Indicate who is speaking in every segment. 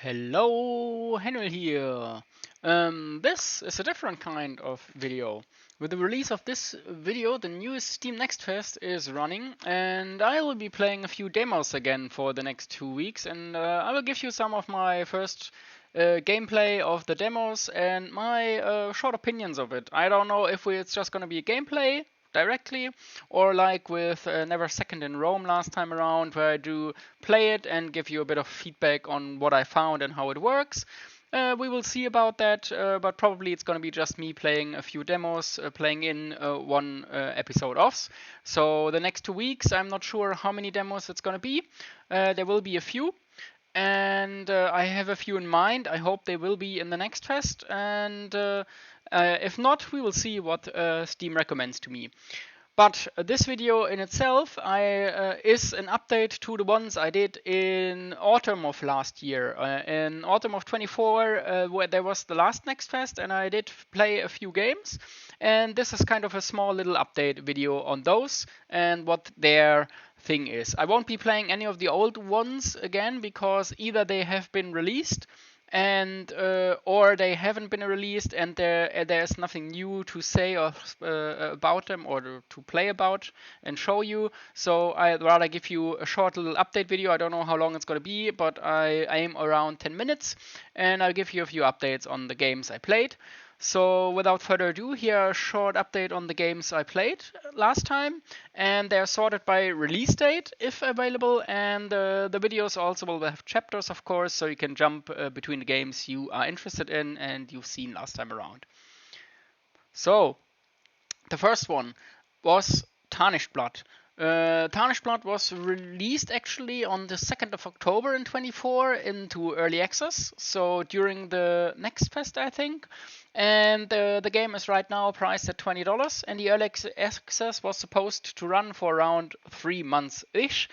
Speaker 1: Hello, Henry here. This is a different kind of video. With the release of this video, the newest Steam Next Fest is running, and I will be playing a few demos again for the next 2 weeks, and I will give you some of my first gameplay of the demos and my short opinions of it. I don't know if it's just gonna be a gameplay directly, or like with Never Second in Rome last time around, where I do play it and give you a bit of feedback on what I found and how it works. We will see about that, but probably it's going to be just me playing a few demos, playing in one episode offs. So the next 2 weeks, I'm not sure how many demos it's going to be. There will be a few, and I have a few in mind. I hope they will be in the next fest, and if not, we will see what Steam recommends to me. But this video in itself is an update to the ones I did in autumn of last year. In autumn of 24, where there was the last Next Fest, and I did play a few games. And this is kind of a small little update video on those and what their thing is. I won't be playing any of the old ones again because either they have been released and or they haven't been released, and there's nothing new to say or about them or to play about and show you. So I'd rather give you a short little update video. I don't know how long it's going to be, but I aim around 10 minutes, and I'll give you a few updates on the games I played. So without further ado, here a short update on the games I played last time, and they're sorted by release date if available, and the videos also will have chapters, of course, so you can jump between the games you are interested in and you've seen last time around. So the first one was Tarnished Blood. Tarnished Blood was released actually on the 2nd of October in 24 into early access, so during the next fest, I think. And the game is right now priced at $20, and the early access was supposed to run for around 3 months-ish.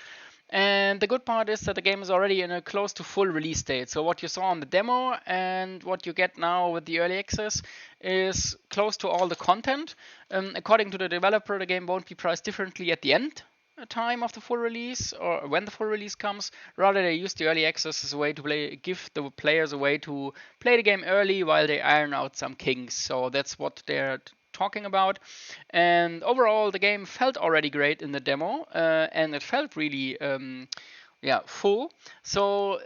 Speaker 1: And the good part is that the game is already in a close to full release date. So what you saw on the demo and what you get now with the early access is close to all the content. According to the developer, the game won't be priced differently at the end time of the full release or when the full release comes. Rather, they use the early access as a way to give the players a way to play the game early while they iron out some kinks. So that's what they're talking about. And overall, the game felt already great in the demo, and it felt really full. So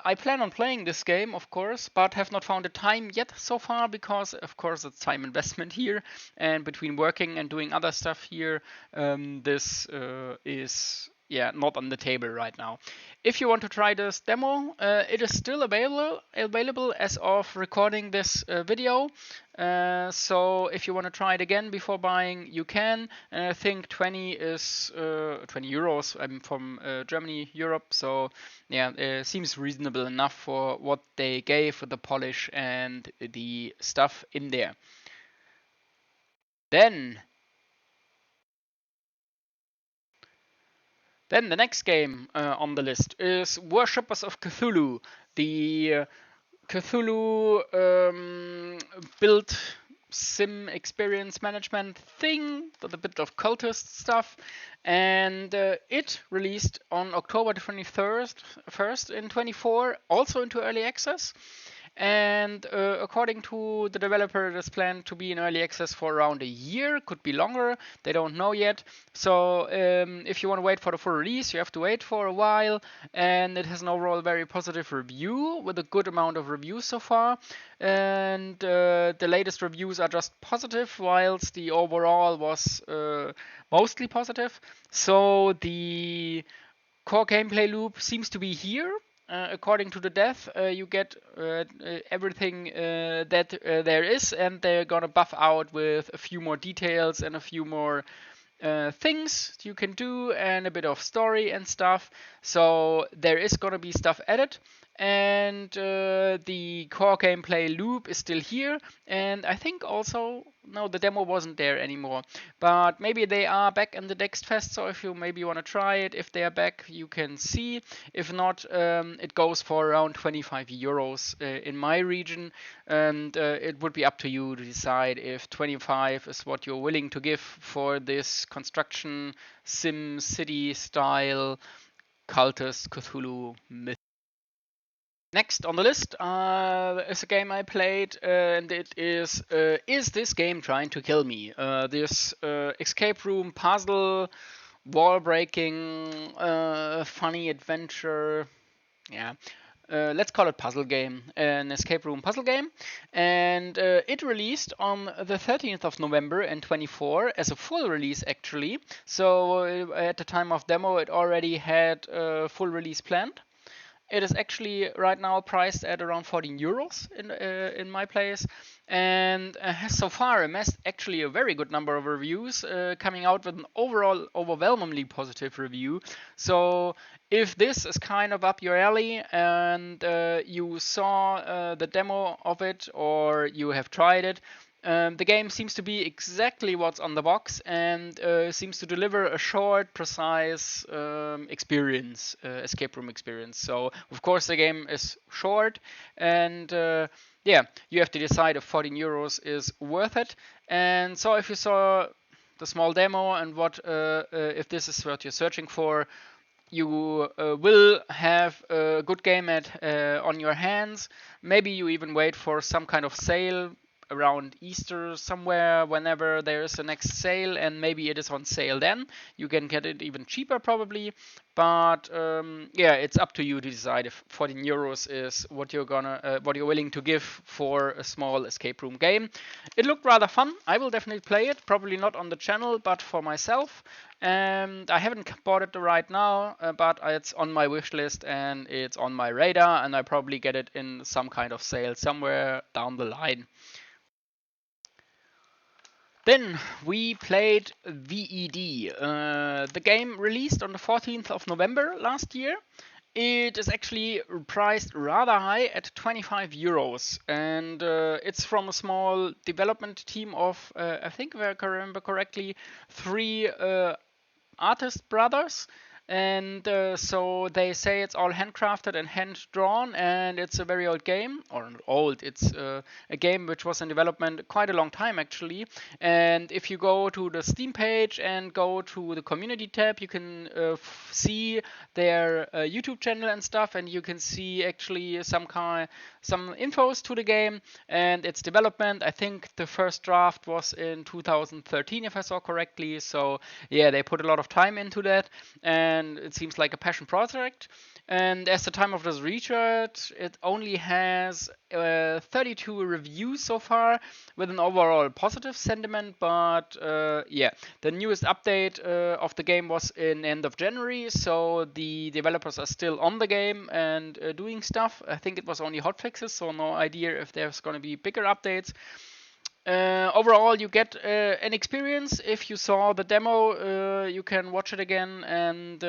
Speaker 1: I plan on playing this game, of course, but have not found the time yet so far because, of course, it's time investment here, and between working and doing other stuff here, this is not on the table right now. If you want to try this demo, it is still available as of recording this video. So if you want to try it again before buying, you can. And I think 20 is 20 euros. I'm from Germany, Europe, so it seems reasonable enough for what they gave for the polish and the stuff in there. Then the next game on the list is Worshippers of Cthulhu, the Cthulhu build sim experience management thing with a bit of cultist stuff, and it released on October 23rd, first in 24, also into early access. And according to the developer, it is planned to be in early access for around a year, could be longer, they don't know yet. So if you want to wait for the full release, you have to wait for a while. And it has an overall very positive review with a good amount of reviews so far. And the latest reviews are just positive, whilst the overall was mostly positive. So the core gameplay loop seems to be here. According to the dev, you get everything that there is, and they're gonna buff out with a few more details and a few more things you can do and a bit of story and stuff. So there is gonna be stuff added, and the core gameplay loop is still here. And I think also, no, the demo wasn't there anymore, but maybe they are back in the next fest. So if you maybe want to try it, if they are back, you can see. If not, it goes for around 25 euros in my region, and it would be up to you to decide if 25 is what you're willing to give for this construction sim city style cultist Cthulhu myth. Next on the list is a game I played, and it is this game trying to kill me? This escape room puzzle, wall breaking, funny adventure. Yeah. Let's call it puzzle game, an escape room puzzle game, and it released on the 13th of November in 24 as a full release actually. So at the time of demo, it already had a full release planned. It is actually right now priced at around 14 euros in my place, and has so far amassed actually a very good number of reviews, coming out with an overall overwhelmingly positive review. So if this is kind of up your alley and you saw the demo of it or you have tried it, the game seems to be exactly what's on the box and seems to deliver a short, precise experience, escape room experience. So, of course, the game is short, and yeah, you have to decide if 14 euros is worth it. And so, if you saw the small demo and what if this is what you're searching for, you will have a good game on your hands. Maybe you even wait for some kind of sale around Easter somewhere, whenever there is the next sale, and maybe it is on sale then. You can get it even cheaper probably, but yeah, it's up to you to decide if 14 euros is what you're willing to give for a small escape room game. It looked rather fun. I will definitely play it, probably not on the channel, but for myself. And I haven't bought it right now, but it's on my wish list and it's on my radar, and I probably get it in some kind of sale somewhere down the line. Then we played VED. The game released on the 14th of November last year. It is actually priced rather high at 25 euros, and it's from a small development team of, I think if I can remember correctly, 3 artist brothers. And so they say it's all handcrafted and hand drawn, and it's a very old game, or not old, it's a game which was in development quite a long time actually. And if you go to the Steam page and go to the community tab, you can see their YouTube channel and stuff, and you can see actually some infos to the game and its development. I think the first draft was in 2013 if I saw correctly, so yeah, they put a lot of time into that, and it seems like a passion project. And as the time of this research, it only has 32 reviews so far, with an overall positive sentiment. But yeah, the newest update of the game was in end of January, so the developers are still on the game and doing stuff. I think it was only hotfixes, so no idea if there's going to be bigger updates. Overall, you get an experience. If you saw the demo, you can watch it again, and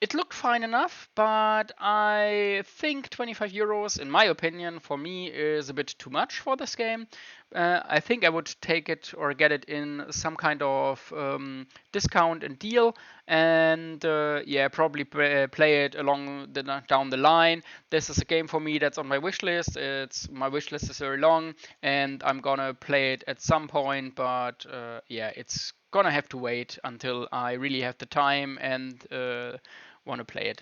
Speaker 1: it looked fine enough, but I think 25 euros, in my opinion, for me, is a bit too much for this game. I think I would take it or get it in some kind of discount and deal, and yeah, probably play it down the line. This is a game for me that's on my wish list. My wish list is very long, and I'm gonna play it at some point, but yeah, it's gonna have to wait until I really have the time and want to play it.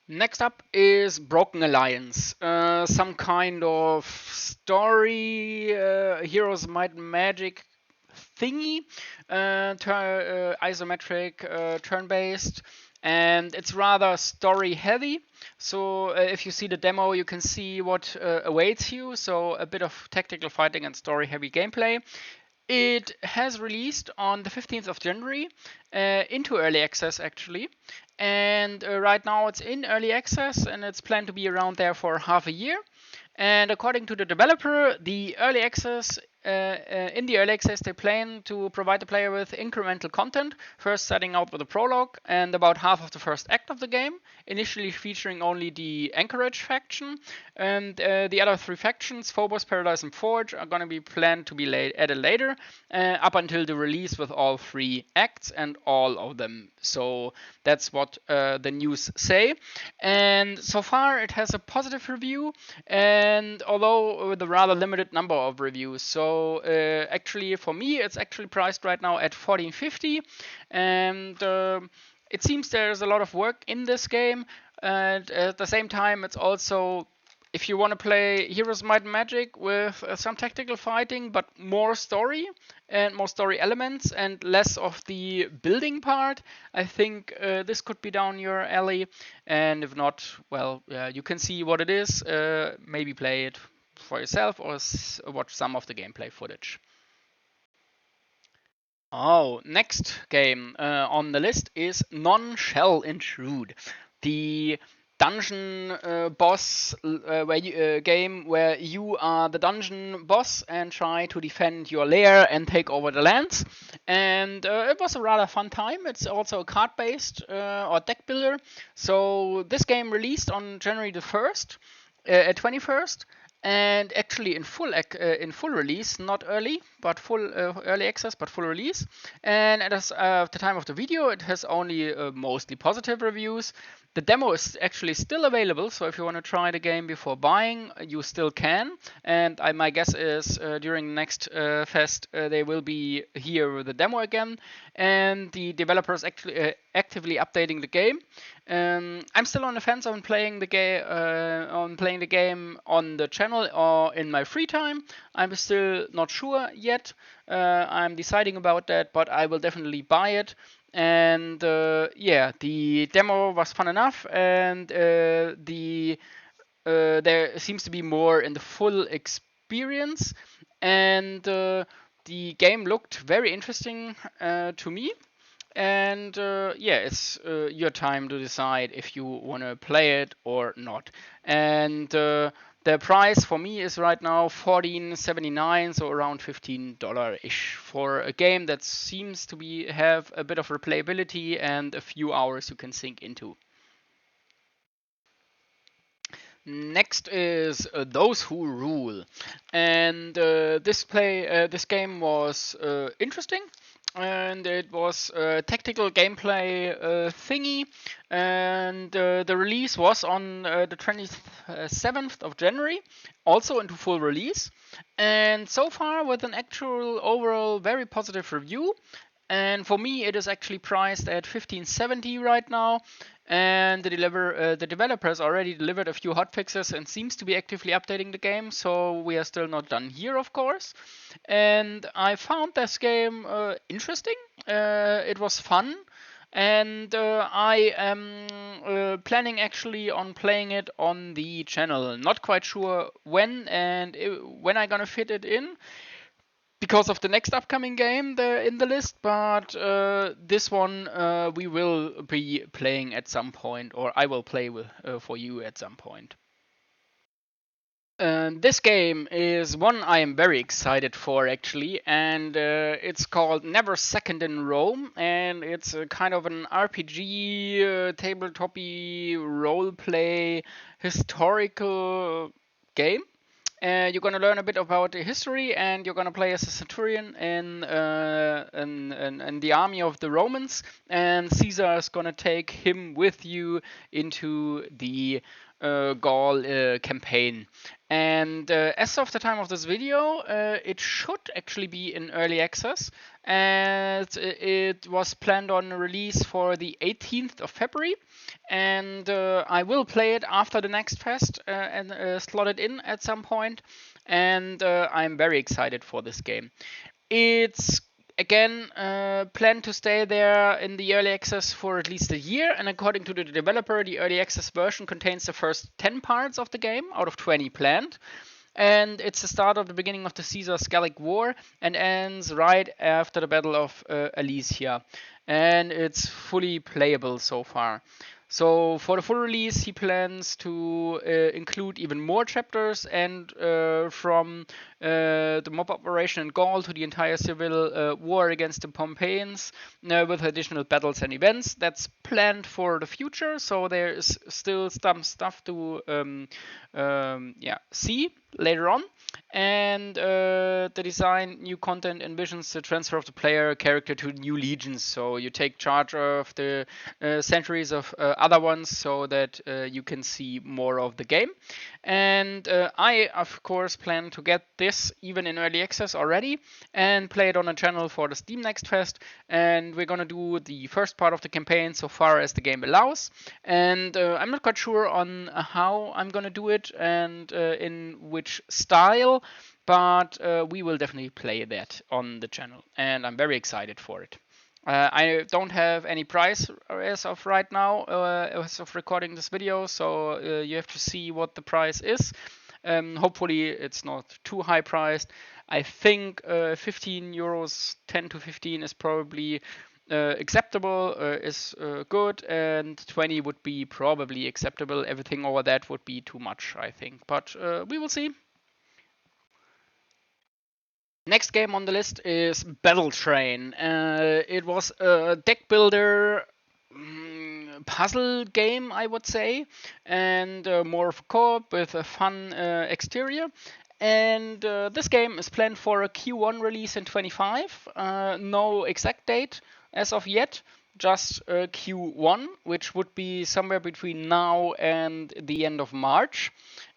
Speaker 1: Next up is Broken Alliance, some kind of story, Heroes Might Magic thingy, isometric, turn-based, and it's rather story heavy. So if you see the demo, you can see what awaits you. So a bit of tactical fighting and story heavy gameplay. It has released on the 15th of January into early access actually, and right now it's in early access and it's planned to be around there for half a year. And according to the developer, the early access in the early access, they plan to provide the player with incremental content, first starting out with a prologue and about half of the first act of the game, initially featuring only the Anchorage faction, and the other 3 factions, Phobos, Paradise, and Forge, are going to be planned to be added later, up until the release with all 3 acts and all of them. So that's what the news say. And so far it has a positive review, and although with a rather limited number of reviews. So actually for me it's actually priced right now at 14.50, and it seems there's a lot of work in this game. and at the same time, it's also, if you want to play Heroes Might and Magic with some tactical fighting, but more story and more story elements and less of the building part, I think this could be down your alley. And if not, well, you can see what it is, maybe play it for yourself or watch some of the gameplay footage. Oh, next game on the list is Non-Shell Intrude, the dungeon boss game where you are the dungeon boss and try to defend your lair and take over the lands. And it was a rather fun time. It's also a card-based or deck builder. So this game released on January the 1st, 21st, and actually in full release, not early, but full early access, but full release. And at the time of the video, it has only mostly positive reviews. The demo is actually still available, so if you want to try the game before buying, you still can. And my guess is during the next fest, they will be here with the demo again, and the developers actually actively updating the game. I'm still on the fence on playing the game on the channel or in my free time. I'm still not sure yet. I'm deciding about that, but I will definitely buy it. And yeah, the demo was fun enough, and there seems to be more in the full experience, and the game looked very interesting to me. And yeah, it's your time to decide if you want to play it or not. And the price for me is right now $14.79, so around $15-ish for a game that seems to have a bit of replayability and a few hours you can sink into. Next is Those Who Rule, and this game was interesting, and it was a tactical gameplay thingy, and the release was on the 27th of January, also into full release, and so far with an actual overall very positive review. And for me, it is actually priced at $15.70 right now. And the developers already delivered a few hotfixes and seems to be actively updating the game. So we are still not done here, of course. And I found this game interesting. It was fun. And I am planning actually on playing it on the channel. Not quite sure when and when I'm gonna fit it in, because of the next upcoming game in the list, but this one we will be playing at some point, or I will play with for you at some point. This game is one I am very excited for, actually, and it's called Never Second in Rome, and it's a kind of an RPG, tabletop-y, role-play, historical game. You're gonna learn a bit about the history, and you're gonna play as a centurion in the army of the Romans, and Caesar is gonna take him with you into the Gaul campaign. And as of the time of this video, it should actually be in early access, and it was planned on release for the 18th of February. And I will play it after the next fest and slot it in at some point. And I'm very excited for this game. It's again planned to stay there in the early access for at least a year, and according to the developer, the early access version contains the first 10 parts of the game out of 20 planned. And it's the start of the beginning of the Caesar's Gallic War and ends right after the Battle of Alesia. And it's fully playable so far. So for the full release, he plans to include even more chapters, and from the mob operation in Gaul to the entire civil war against the Pompeians, with additional battles and events. That's planned for the future, so there is still some stuff to see later on. And the design new content envisions the transfer of the player character to new legions, so you take charge of the centuries of other ones, so that you can see more of the game. And I of course plan to get this this even in early access already and play it on a channel for the Steam Next Fest. And we're gonna do the first part of the campaign so far as the game allows. And I'm not quite sure on how I'm gonna do it and in which style, but we will definitely play that on the channel, and I'm very excited for it. I don't have any price as of right now, as of recording this video, so you have to see what the price is. Hopefully it's not too high priced. I think 15 euros, 10 to 15 is probably acceptable, is good, and 20 would be probably acceptable. Everything over that would be too much, I think, but we will see. Next game on the list is Battle Train. It was a deck builder puzzle game, I would say, and more of a co-op with a fun exterior. And this game is planned for a Q1 release in 25. No exact date as of yet, just Q1, which would be somewhere between now and the end of March.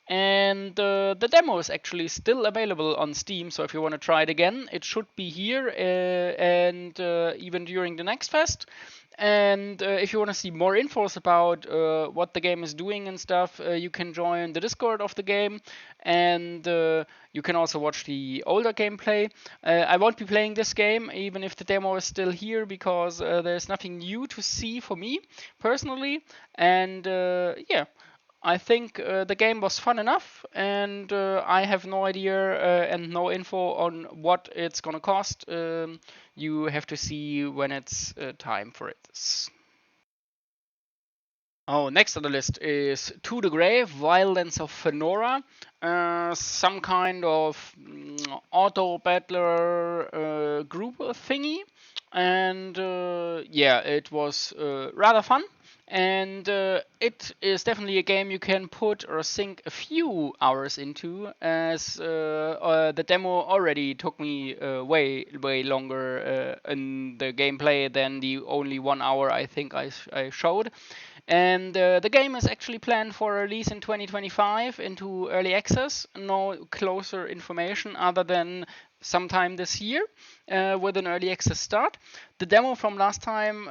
Speaker 1: And the demo is actually still available on Steam, so if you want to try it again, it should be here and even during the next fest. And if you want to see more infos about what the game is doing and stuff, you can join the Discord of the game, and you can also watch the older gameplay. I won't be playing this game, even if the demo is still here, because there's nothing new to see for me personally. And yeah, I think the game was fun enough, and I have no idea and no info on what it's gonna cost. You have to see when it's time for it. Oh, next on the list is To the Grave, Wildlands of Faenora. Some kind of auto battler group thingy. And yeah, it was rather fun. And it is definitely a game you can put or sink a few hours into, as the demo already took me way longer in the gameplay than the only 1 hour I think I showed. And the game is actually planned for release in 2025 into early access. No closer information other than sometime this year with an early access start. The demo from last time,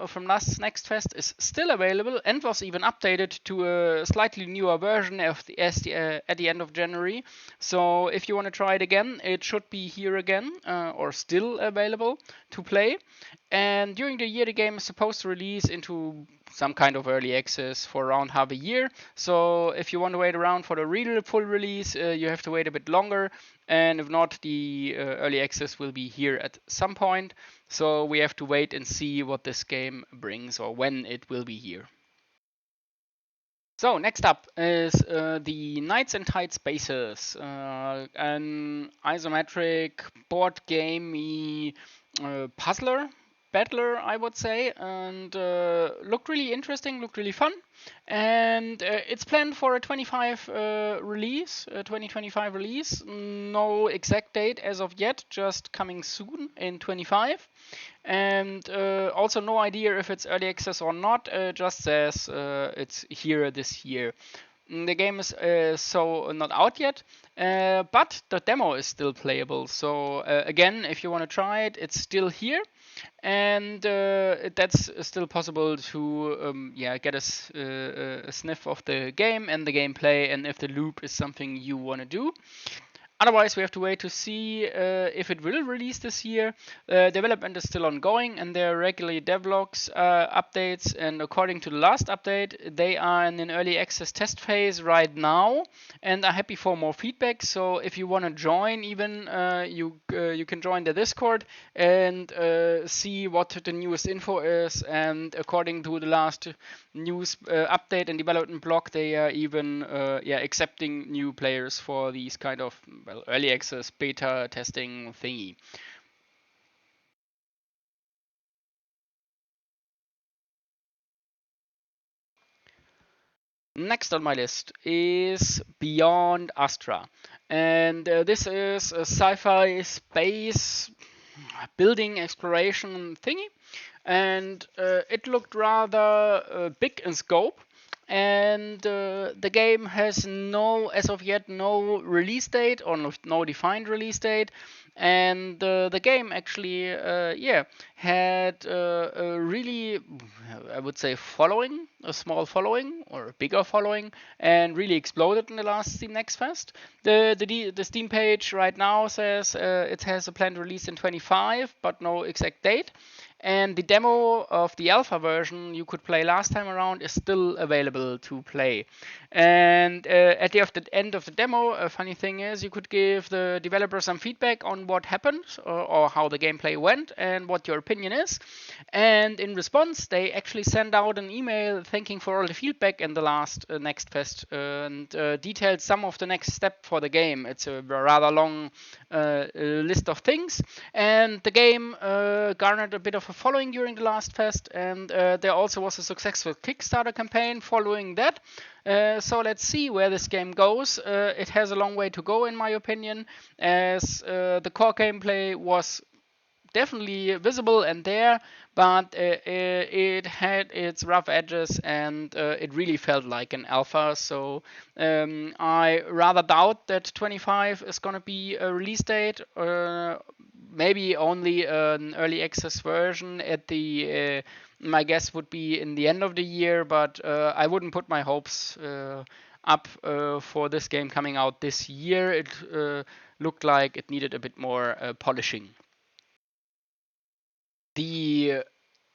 Speaker 1: from last Next Fest, is still available and was even updated to a slightly newer version at the end of January. So if you want to try it again, it should be here again or still available to play. And during the year, the game is supposed to release into some kind of early access for around half a year. So if you want to wait around for the real full release, you have to wait a bit longer. And if not, the early access will be here at some point. So we have to wait and see what this game brings or when it will be here. So next up is the Knights and Tide Spaces, an isometric board gamey puzzler. Battler, I would say, and looked really interesting, looked really fun, and it's planned for a 2025 release. No exact date as of yet, just coming soon in 25, and also no idea if it's early access or not. Just says it's here this year. The game is so not out yet, but the demo is still playable. So again, if you want to try it, it's still here. And that's still possible to get a sniff of the game and the gameplay, and if the loop is something you want to do. Otherwise, we have to wait to see if it will release this year. Development is still ongoing, and there are regularly devlogs updates. And according to the last update, they are in an early access test phase right now, and are happy for more feedback. So if you want to join, even you can join the Discord and see what the newest info is. And according to the last news update and development blog, they are even accepting new players for these kind of early access beta testing thingy. Next on my list is Beyond Astra, and this is a sci-fi space building exploration thingy, and it looked rather big in scope. and the game has as of yet, no release date, or no defined release date. And the game actually, had a really, I would say, a small following or a bigger following, and really exploded in the last Steam Next Fest. The Steam page right now says it has a planned release in 25, but no exact date. And the demo of the alpha version you could play last time around is still available to play. And at the end of the demo, a funny thing is you could give the developer some feedback on what happened, or how the gameplay went, and what your opinion is. And in response, they actually sent out an email thanking for all the feedback in the last Next Fest, and detailed some of the next step for the game. It's a rather long list of things, and the game garnered a bit of a following during the last fest, and there also was a successful Kickstarter campaign following that. So let's see where this game goes. It has a long way to go, in my opinion, as the core gameplay was definitely visible and there, but it had its rough edges, and it really felt like an alpha. So I rather doubt that 25 is going to be a release date. Maybe only an early access version at the my guess would be in the end of the year, but I wouldn't put my hopes up for this game coming out this year. It looked like it needed a bit more polishing. The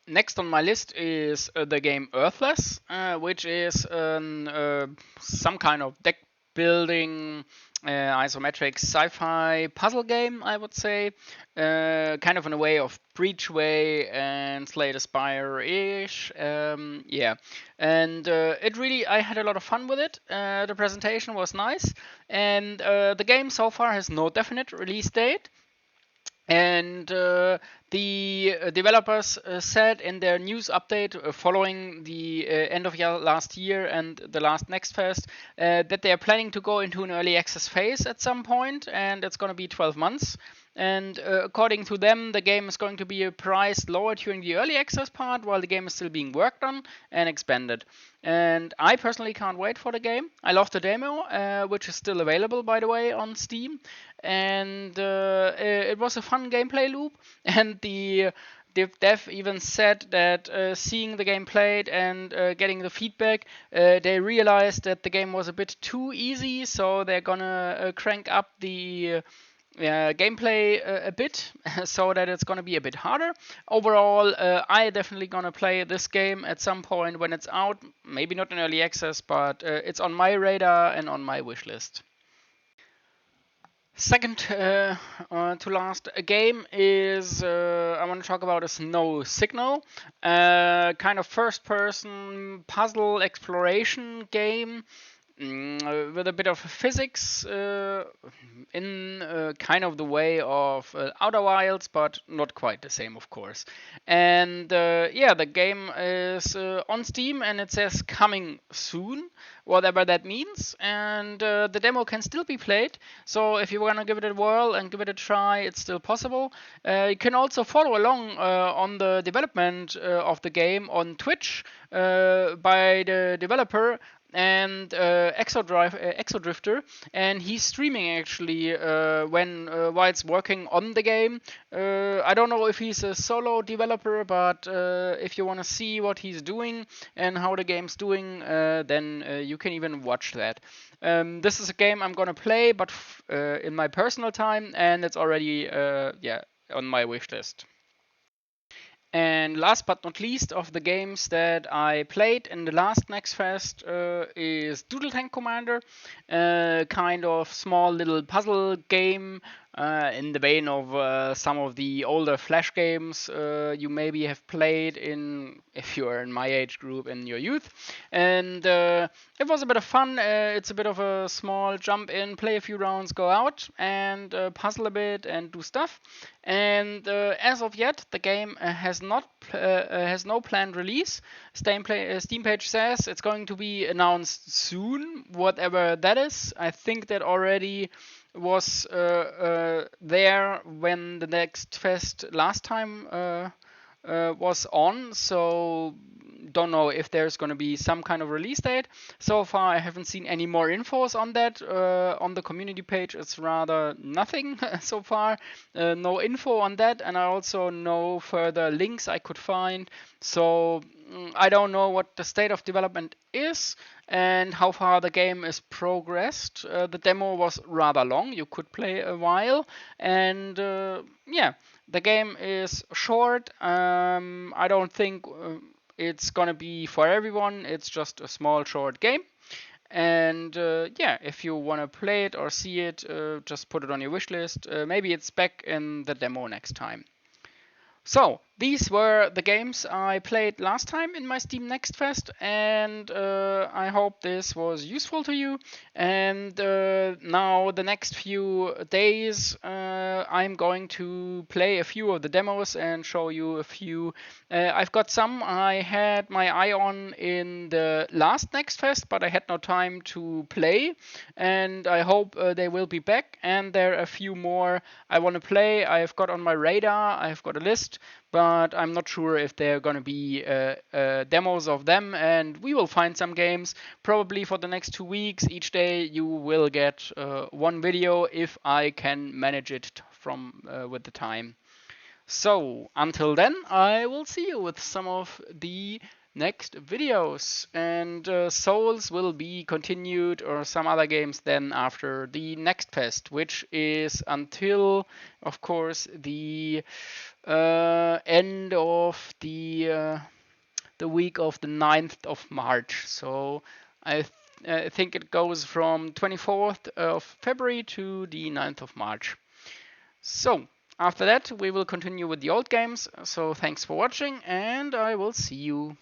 Speaker 1: next on my list is the game Earthless, which is some kind of deck building isometric sci-fi puzzle game, I would say, kind of in a way of Breachway and Slay the Spire-ish. Yeah, and it really, I had a lot of fun with it. The presentation was nice, and the game so far has no definite release date. And the developers said in their news update following the end of last year and the last Next Fest that they are planning to go into an early access phase at some point, and it's going to be 12 months. And according to them, the game is going to be priced lower during the early access part, while the game is still being worked on and expanded. And I personally can't wait for the game. I love the demo, which is still available, by the way, on Steam. And it was a fun gameplay loop. And the dev even said that seeing the game played and getting the feedback, they realized that the game was a bit too easy, so they're gonna crank up the gameplay a bit so that it's gonna be a bit harder. Overall, I definitely gonna play this game at some point when it's out. Maybe not in early access, but it's on my radar and on my wish list. Second to last game is I want to talk about is No Signal, kind of first-person puzzle exploration game with a bit of physics in kind of the way of Outer Wilds, but not quite the same, of course. And the game is on Steam, and it says coming soon, whatever that means. And the demo can still be played, so if you want to give it a whirl and give it a try, it's still possible. You can also follow along on the development of the game on Twitch by the developer and Exodrifter, and he's streaming actually while it's working on the game. I don't know if he's a solo developer, but if you want to see what he's doing and how the game's doing, then you can even watch that. This is a game I'm gonna play, but in my personal time, and it's already on my wish list. And last but not least of the games that I played in the last Next Fest is Doodle Tank Commander, kind of small little puzzle game in the vein of some of the older Flash games you maybe have played if you're in my age group in your youth. And it was a bit of fun. It's a bit of a small jump in, play a few rounds, go out and puzzle a bit and do stuff. And as of yet, the game has no planned release. Steam page says it's going to be announced soon, whatever that is. I think that already was there when the Next Fest last time was on. So don't know if there's going to be some kind of release date. So far, I haven't seen any more infos on that. On the community page, it's rather nothing so far. No info on that, and I also no further links I could find. So I don't know what the state of development is and how far the game is progressed. The demo was rather long. You could play a while, and yeah, the game is short. I don't think it's gonna be for everyone. It's just a small, short game. And yeah, if you want to play it or see it, just put it on your wish list. Maybe it's back in the demo next time. So, these were the games I played last time in my Steam Next Fest, and I hope this was useful to you. And now, the next few days, I'm going to play a few of the demos and show you a few. I've got some I had my eye on in the last Next Fest, but I had no time to play, and I hope they will be back. And there are a few more I want to play. I've got on my radar, I've got a list, but I'm not sure if they're going to be demos of them, and we will find some games probably for the next 2 weeks. Each day you will get one video if I can manage it from with the time. So until then, I will see you with some of the next videos, and Souls will be continued, or some other games then after the next fest, which is until, of course, the end of the week of the 9th of March. So I think it goes from 24th of February to the 9th of March. So after that, we will continue with the old games. So thanks for watching, and I will see you.